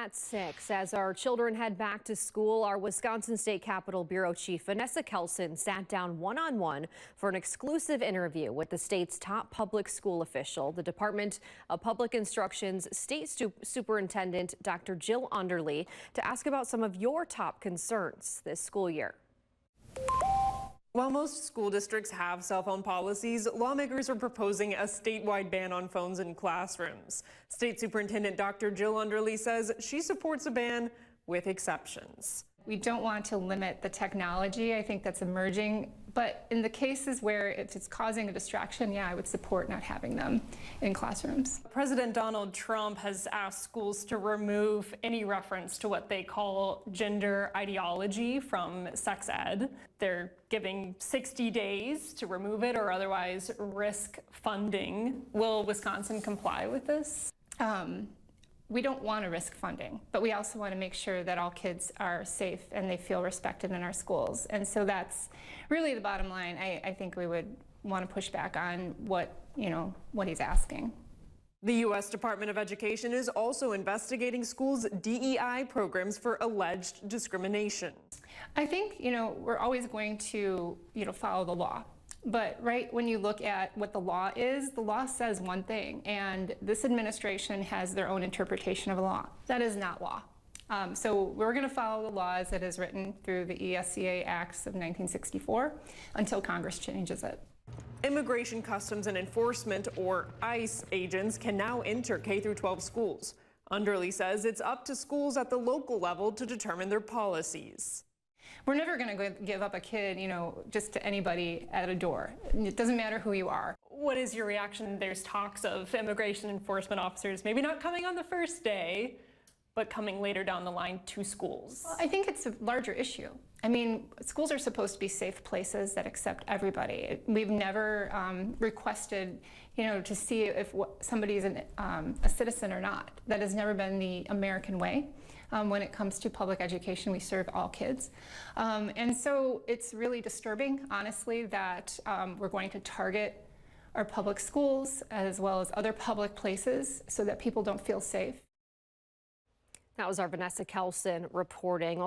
At 6, as our children head back to school, our Wisconsin State Capitol Bureau Chief Vanessa Kelson sat down one-on-one for an exclusive interview with the state's top public school official, the Department of Public Instruction's State Superintendent Dr. Jill Underly, to ask about some of your top concerns this school year. While most school districts have cell phone policies, lawmakers are proposing a statewide ban on phones in classrooms. State Superintendent Dr. Jill Underly says she supports a ban with exceptions. We don't want to limit the technology. I think that's emerging. But in the cases where it's causing a distraction, yeah, I would support not having them in classrooms. President Donald Trump has asked schools to remove any reference to what they call gender ideology from sex ed. They're giving 60 days to remove it or otherwise risk funding. Will Wisconsin comply with this? We don't want to risk funding, but we also want to make sure that all kids are safe and they feel respected in our schools. And so that's really the bottom line. I think we would want to push back on what he's asking. The U.S. Department of Education is also investigating schools' DEI programs for alleged discrimination. I think, we're always going to, follow the law. But right when you look at what the law says one thing, and this administration has their own interpretation of the law. That is not law. So we're going to follow the law as it is written through the ESCA Acts of 1964 until Congress changes it. Immigration, Customs, and Enforcement, or ICE, agents can now enter K-12 schools. Underly says it's up to schools at the local level to determine their policies. We're never going to give up a kid, just to anybody at a door. It doesn't matter who you are. What is your reaction? There's talks of immigration enforcement officers maybe not coming on the first day, but coming later down the line to schools. Well, I think it's a larger issue. I mean, schools are supposed to be safe places that accept everybody. We've never requested, to see if somebody's a citizen or not. That has never been the American way. When it comes to public education, we serve all kids. And so it's really disturbing, honestly, that we're going to target our public schools as well as other public places so that people don't feel safe. That was our Vanessa Kelson reporting.